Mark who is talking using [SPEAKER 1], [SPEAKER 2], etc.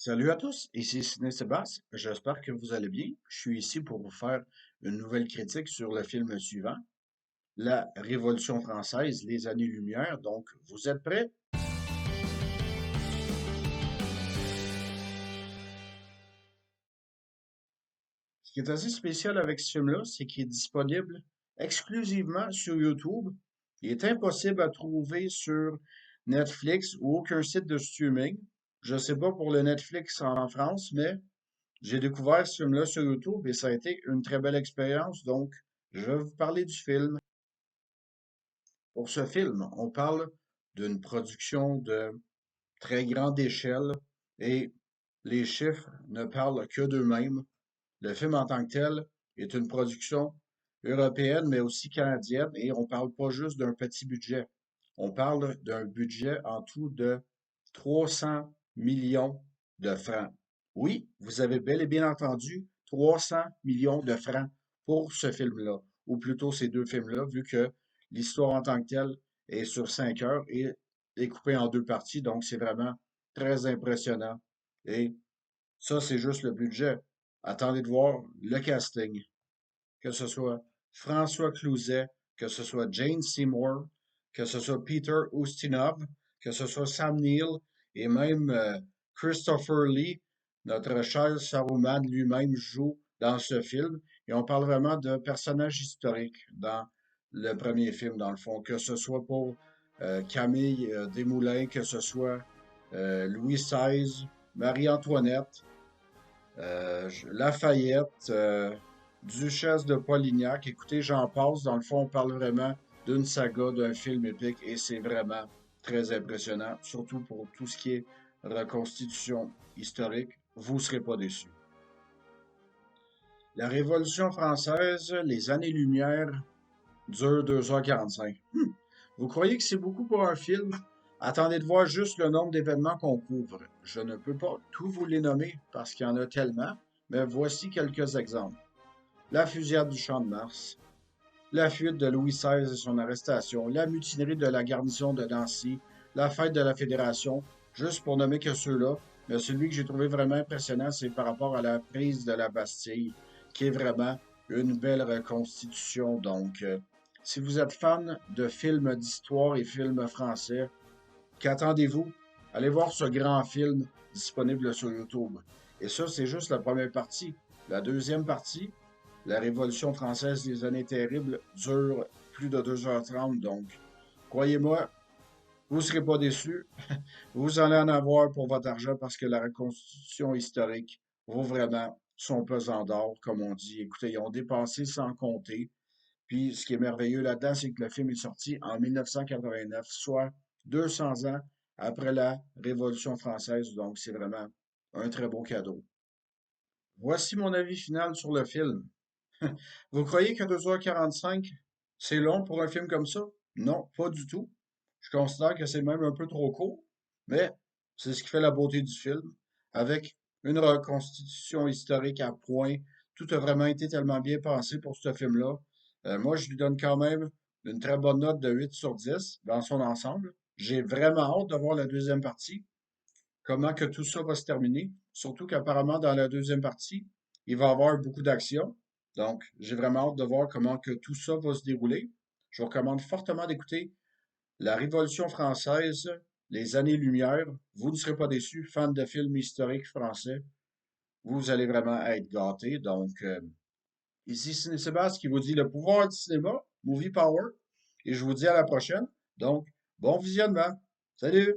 [SPEAKER 1] Salut à tous, ici Ciné Sébastien. J'espère que vous allez bien. Je suis ici pour vous faire une nouvelle critique sur le film suivant, La Révolution française, les années-lumière. Donc, vous êtes prêts? Ce qui est assez spécial avec ce film-là, c'est qu'il est disponible exclusivement sur YouTube. Il est impossible à trouver sur Netflix ou aucun site de streaming. Je sais pas pour le Netflix en France, mais j'ai découvert ce film-là sur YouTube et ça a été une très belle expérience. Donc, je vais vous parler du film. Pour ce film, on parle d'une production de très grande échelle et les chiffres ne parlent que d'eux-mêmes. Le film en tant que tel est une production européenne, mais aussi canadienne, et on parle pas juste d'un petit budget. On parle d'un budget en tout de 300 millions de francs. Oui, vous avez bel et bien entendu 300 millions de francs pour ce film-là, ou plutôt ces deux films-là, vu que l'histoire en tant que telle est sur 5 heures et est coupée en deux parties, donc c'est vraiment très impressionnant. Et ça, c'est juste le budget. Attendez de voir le casting, que ce soit François Cluzet, que ce soit Jane Seymour, que ce soit Peter Ustinov, que ce soit Sam Neill et même Christopher Lee, notre cher Saruman lui-même joue dans ce film. Et on parle vraiment de personnages historiques dans le premier film, dans le fond, que ce soit pour Camille Desmoulins, que ce soit Louis XVI, Marie-Antoinette, Lafayette, Duchesse de Polignac. Écoutez, j'en passe. Dans le fond, on parle vraiment d'une saga, d'un film épique et c'est vraiment très impressionnant, surtout pour tout ce qui est reconstitution historique. Vous ne serez pas déçus. La Révolution française, les années-lumière, durent 2h45. Vous croyez que c'est beaucoup pour un film? Attendez de voir juste le nombre d'événements qu'on couvre. Je ne peux pas tous vous les nommer parce qu'il y en a tellement, mais voici quelques exemples. La fusillade du Champ de Mars, la fuite de Louis XVI et son arrestation, la mutinerie de la garnison de Nancy, la fête de la Fédération, juste pour nommer que ceux-là. Mais celui que j'ai trouvé vraiment impressionnant, c'est par rapport à la prise de la Bastille, qui est vraiment une belle reconstitution. Donc, si vous êtes fan de films d'histoire et films français, qu'attendez-vous? Allez voir ce grand film disponible sur YouTube. Et ça, c'est juste la première partie. La deuxième partie, la Révolution française des années terribles, dure plus de 2h30. Donc, croyez-moi, vous ne serez pas déçus. Vous allez en avoir pour votre argent parce que la reconstitution historique vaut vraiment son pesant d'or, comme on dit. Écoutez, ils ont dépensé sans compter. Puis, ce qui est merveilleux là-dedans, c'est que le film est sorti en 1989, soit 200 ans après la Révolution française. Donc, c'est vraiment un très beau cadeau. Voici mon avis final sur le film. Vous croyez que 2h45, c'est long pour un film comme ça? Non, pas du tout. Je considère que c'est même un peu trop court, mais c'est ce qui fait la beauté du film. Avec une reconstitution historique à point, tout a vraiment été tellement bien pensé pour ce film-là. Moi, je lui donne quand même une très bonne note de 8 sur 10 dans son ensemble. J'ai vraiment hâte de voir la deuxième partie, comment que tout ça va se terminer. Surtout qu'apparemment, dans la deuxième partie, il va y avoir beaucoup d'action. Donc, j'ai vraiment hâte de voir comment que tout ça va se dérouler. Je vous recommande fortement d'écouter La Révolution française, les années-lumière. Vous ne serez pas déçus, fans de films historiques français. Vous allez vraiment être gâtés. Donc, ici Ciné Sébastien qui vous dit le pouvoir du cinéma, Movie Power. Et je vous dis à la prochaine. Donc, bon visionnement. Salut!